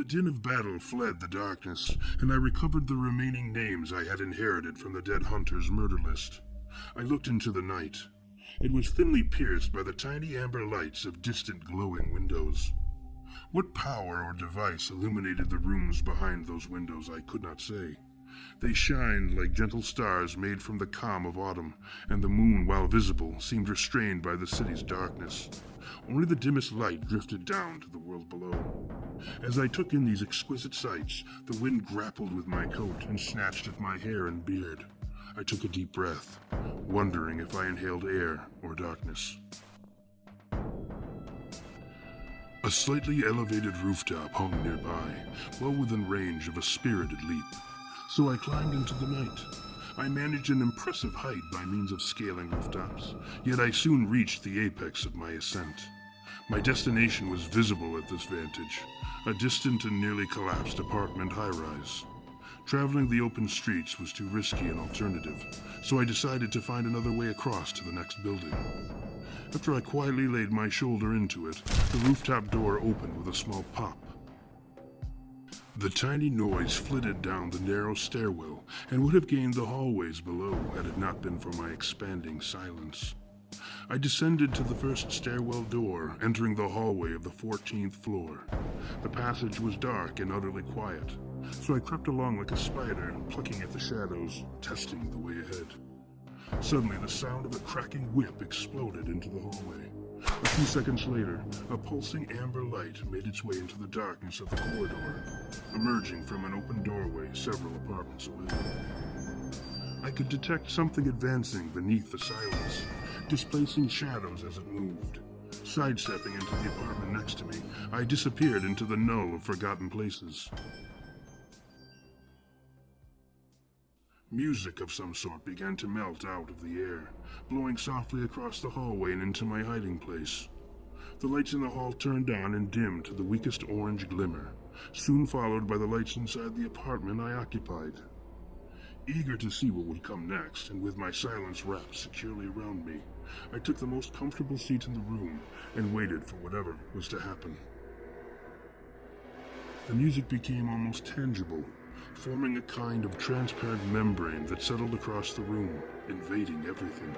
The din of battle fled the darkness, and I recovered the remaining names I had inherited from the dead hunter's murder list. I looked into the night. It was thinly pierced by the tiny amber lights of distant glowing windows. What power or device illuminated the rooms behind those windows I could not say. They shined like gentle stars made from the calm of autumn, and the moon, while visible, seemed restrained by the city's darkness. Only the dimmest light drifted down to the world below. As I took in these exquisite sights, the wind grappled with my coat and snatched at my hair and beard. I took a deep breath, wondering if I inhaled air or darkness. A slightly elevated rooftop hung nearby, well within range of a spirited leap. So I climbed into the night. I managed an impressive height by means of scaling rooftops, yet I soon reached the apex of my ascent. My destination was visible at this vantage, a distant and nearly collapsed apartment high-rise. Traveling the open streets was too risky an alternative, so I decided to find another way across to the next building. After I quietly laid my shoulder into it, the rooftop door opened with a small pop. The tiny noise flitted down the narrow stairwell and would have gained the hallways below had it not been for my expanding silence. I descended to the first stairwell door, entering the hallway of the 14th floor. The passage was dark and utterly quiet, so I crept along like a spider, plucking at the shadows, testing the way ahead. Suddenly, the sound of a cracking whip exploded into the hallway. A few seconds later, a pulsing amber light made its way into the darkness of the corridor, emerging from an open doorway several apartments away. I could detect something advancing beneath the silence, displacing shadows as it moved. Sidestepping into the apartment next to me, I disappeared into the null of forgotten places. Music of some sort began to melt out of the air, blowing softly across the hallway and into my hiding place. The lights in the hall turned on and dimmed to the weakest orange glimmer, soon followed by the lights inside the apartment I occupied. Eager to see what would come next, and with my silence wrapped securely around me, I took the most comfortable seat in the room and waited for whatever was to happen. The music became almost tangible, forming a kind of transparent membrane that settled across the room, invading everything.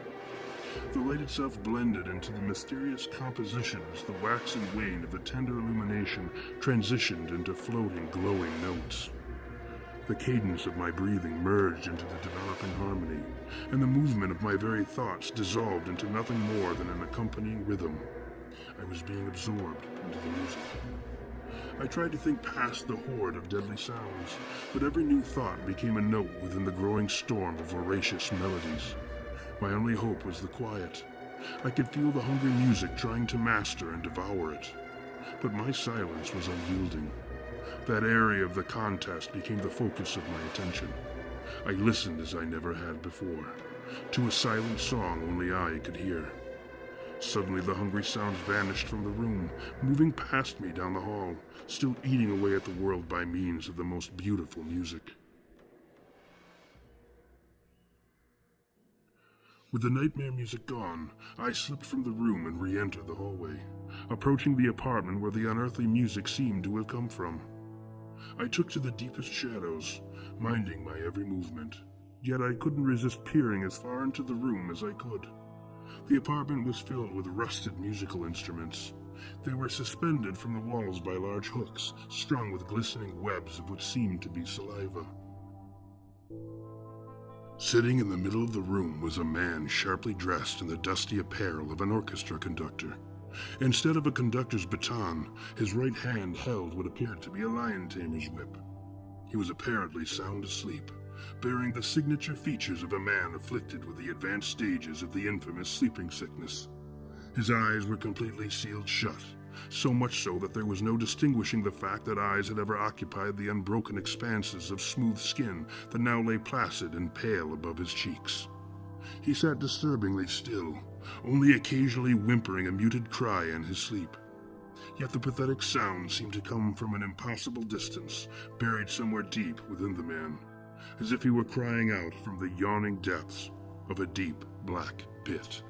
The light itself blended into the mysterious composition as the wax and wane of the tender illumination transitioned into floating, glowing notes. The cadence of my breathing merged into the developing harmony, and the movement of my very thoughts dissolved into nothing more than an accompanying rhythm. I was being absorbed into the music. I tried to think past the horde of deadly sounds, but every new thought became a note within the growing storm of voracious melodies. My only hope was the quiet. I could feel the hungry music trying to master and devour it. But my silence was unyielding. That area of the contest became the focus of my attention. I listened as I never had before, to a silent song only I could hear. Suddenly the hungry sounds vanished from the room, moving past me down the hall, still eating away at the world by means of the most beautiful music. With the nightmare music gone, I slipped from the room and re-entered the hallway, approaching the apartment where the unearthly music seemed to have come from. I took to the deepest shadows, minding my every movement, yet I couldn't resist peering as far into the room as I could. The apartment was filled with rusted musical instruments. They were suspended from the walls by large hooks, strung with glistening webs of what seemed to be saliva. Sitting in the middle of the room was a man sharply dressed in the dusty apparel of an orchestra conductor. Instead of a conductor's baton, his right hand held what appeared to be a lion tamer's whip. He was apparently sound asleep, bearing the signature features of a man afflicted with the advanced stages of the infamous sleeping sickness. His eyes were completely sealed shut, so much so that there was no distinguishing the fact that eyes had ever occupied the unbroken expanses of smooth skin that now lay placid and pale above his cheeks. He sat disturbingly still, only occasionally whimpering a muted cry in his sleep. Yet the pathetic sound seemed to come from an impossible distance, buried somewhere deep within the man, as if he were crying out from the yawning depths of a deep black pit.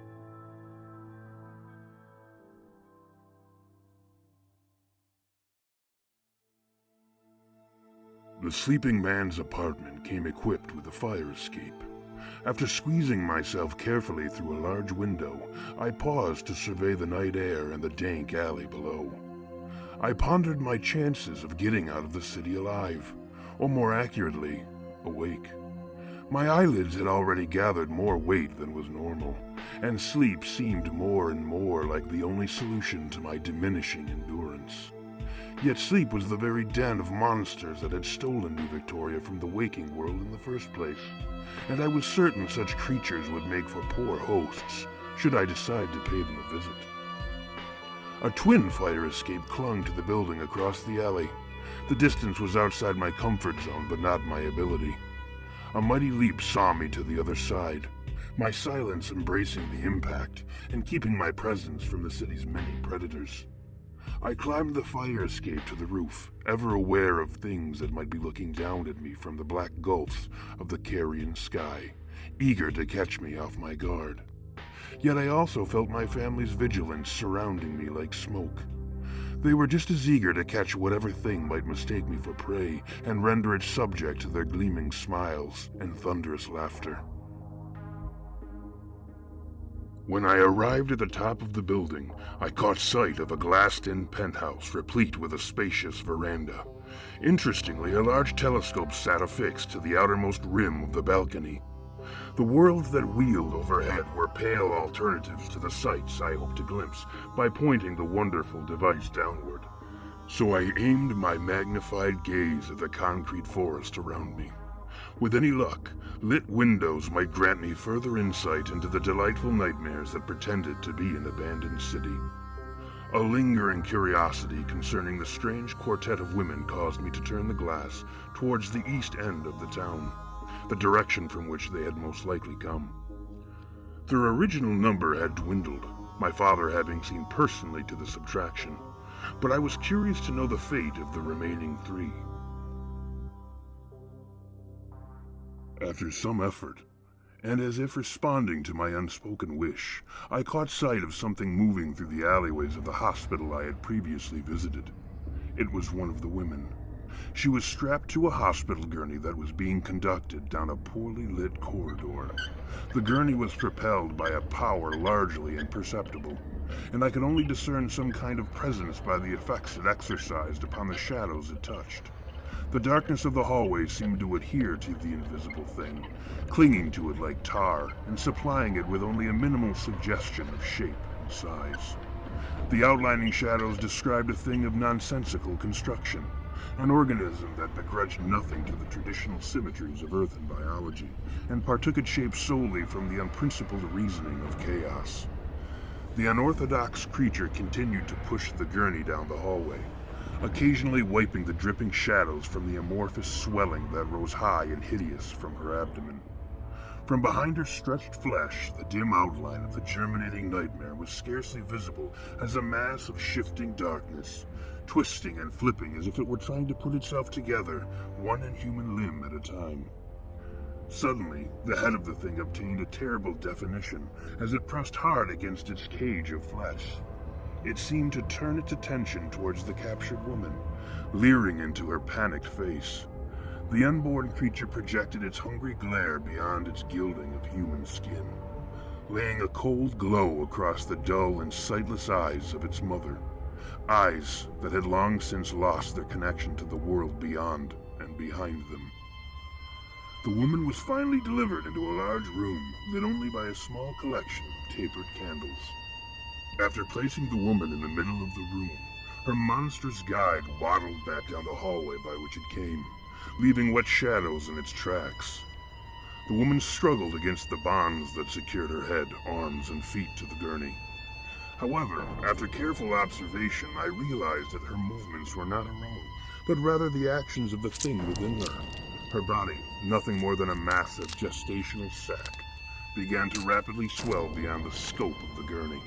The sleeping man's apartment came equipped with a fire escape. After squeezing myself carefully through a large window, I paused to survey the night air and the dank alley below. I pondered my chances of getting out of the city alive, or more accurately, awake. My eyelids had already gathered more weight than was normal, and sleep seemed more and more like the only solution to my diminishing endurance. Yet sleep was the very den of monsters that had stolen New Victoria from the waking world in the first place, and I was certain such creatures would make for poor hosts, should I decide to pay them a visit. A twin fire escape clung to the building across the alley. The distance was outside my comfort zone, but not my ability. A mighty leap saw me to the other side, my silence embracing the impact and keeping my presence from the city's many predators. I climbed the fire escape to the roof, ever aware of things that might be looking down at me from the black gulfs of the carrion sky, eager to catch me off my guard. Yet I also felt my family's vigilance surrounding me like smoke. They were just as eager to catch whatever thing might mistake me for prey and render it subject to their gleaming smiles and thunderous laughter. When I arrived at the top of the building, I caught sight of a glassed-in penthouse replete with a spacious veranda. Interestingly, a large telescope sat affixed to the outermost rim of the balcony. The worlds that wheeled overhead were pale alternatives to the sights I hoped to glimpse by pointing the wonderful device downward. So I aimed my magnified gaze at the concrete forest around me. With any luck, lit windows might grant me further insight into the delightful nightmares that pretended to be an abandoned city. A lingering curiosity concerning the strange quartet of women caused me to turn the glass towards the east end of the town, the direction from which they had most likely come. Their original number had dwindled, my father having seen personally to the subtraction, but I was curious to know the fate of the remaining 3. After some effort, and as if responding to my unspoken wish, I caught sight of something moving through the alleyways of the hospital I had previously visited. It was one of the women. She was strapped to a hospital gurney that was being conducted down a poorly lit corridor. The gurney was propelled by a power largely imperceptible, and I could only discern some kind of presence by the effects it exercised upon the shadows it touched. The darkness of the hallway seemed to adhere to the invisible thing, clinging to it like tar and supplying it with only a minimal suggestion of shape and size. The outlining shadows described a thing of nonsensical construction, an organism that begrudged nothing to the traditional symmetries of earthen biology and partook its shape solely from the unprincipled reasoning of chaos. The unorthodox creature continued to push the gurney down the hallway, occasionally wiping the dripping shadows from the amorphous swelling that rose high and hideous from her abdomen. From behind her stretched flesh, the dim outline of the germinating nightmare was scarcely visible as a mass of shifting darkness, twisting and flipping as if it were trying to put itself together, one inhuman limb at a time. Suddenly, the head of the thing obtained a terrible definition as it pressed hard against its cage of flesh. It seemed to turn its attention towards the captured woman, leering into her panicked face. The unborn creature projected its hungry glare beyond its gilding of human skin, laying a cold glow across the dull and sightless eyes of its mother, eyes that had long since lost their connection to the world beyond and behind them. The woman was finally delivered into a large room, lit only by a small collection of tapered candles. After placing the woman in the middle of the room, her monstrous guide waddled back down the hallway by which it came, leaving wet shadows in its tracks. The woman struggled against the bonds that secured her head, arms, and feet to the gurney. However, after careful observation, I realized that her movements were not her own, but rather the actions of the thing within her. Her body, nothing more than a massive gestational sac, began to rapidly swell beyond the scope of the gurney,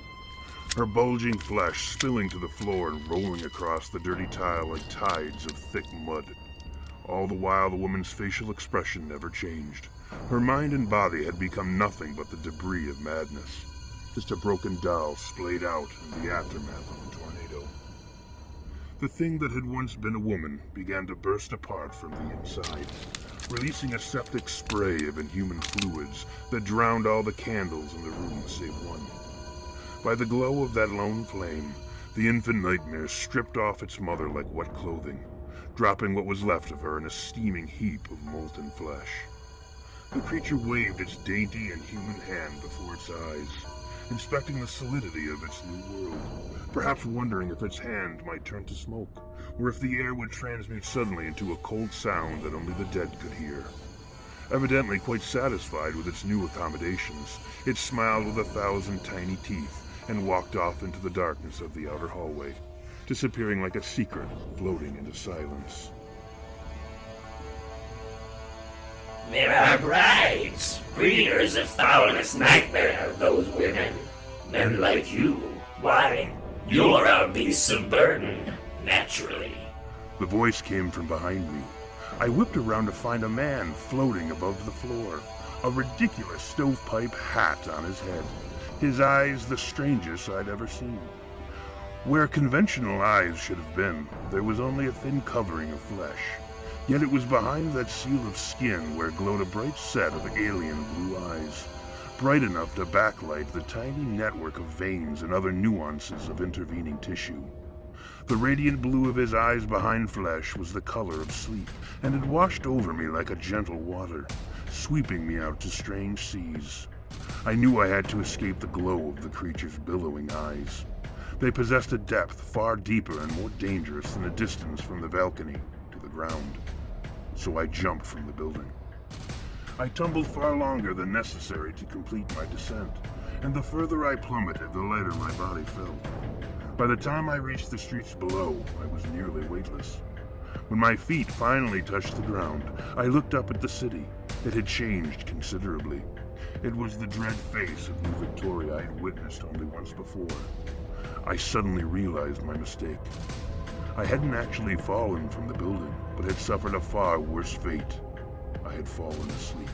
her bulging flesh spilling to the floor and rolling across the dirty tile like tides of thick mud. All the while, the woman's facial expression never changed. Her mind and body had become nothing but the debris of madness, just a broken doll splayed out in the aftermath of a tornado. The thing that had once been a woman began to burst apart from the inside, releasing a septic spray of inhuman fluids that drowned all the candles in the room save one. By the glow of that lone flame, the infant nightmare stripped off its mother like wet clothing, dropping what was left of her in a steaming heap of molten flesh. The creature waved its dainty and human hand before its eyes, inspecting the solidity of its new world, perhaps wondering if its hand might turn to smoke, or if the air would transmute suddenly into a cold sound that only the dead could hear. Evidently quite satisfied with its new accommodations, it smiled with 1,000 tiny teeth and walked off into the darkness of the outer hallway, disappearing like a secret floating into silence. There are brides, breeders of foulest nightmare, those women. Men like you, why, you're our beasts of burden, naturally. The voice came from behind me. I whipped around to find a man floating above the floor, a ridiculous stovepipe hat on his head, his eyes the strangest I'd ever seen. Where conventional eyes should have been, there was only a thin covering of flesh. Yet it was behind that seal of skin where glowed a bright set of alien blue eyes, bright enough to backlight the tiny network of veins and other nuances of intervening tissue. The radiant blue of his eyes behind flesh was the color of sleep, and it washed over me like a gentle water, sweeping me out to strange seas. I knew I had to escape the glow of the creature's billowing eyes. They possessed a depth far deeper and more dangerous than the distance from the balcony to the ground. So I jumped from the building. I tumbled far longer than necessary to complete my descent, and the further I plummeted, the lighter my body felt. By the time I reached the streets below, I was nearly weightless. When my feet finally touched the ground, I looked up at the city. It had changed considerably. It was the dread face of New Victoria I had witnessed only once before. I suddenly realized my mistake. I hadn't actually fallen from the building, but had suffered a far worse fate. I had fallen asleep.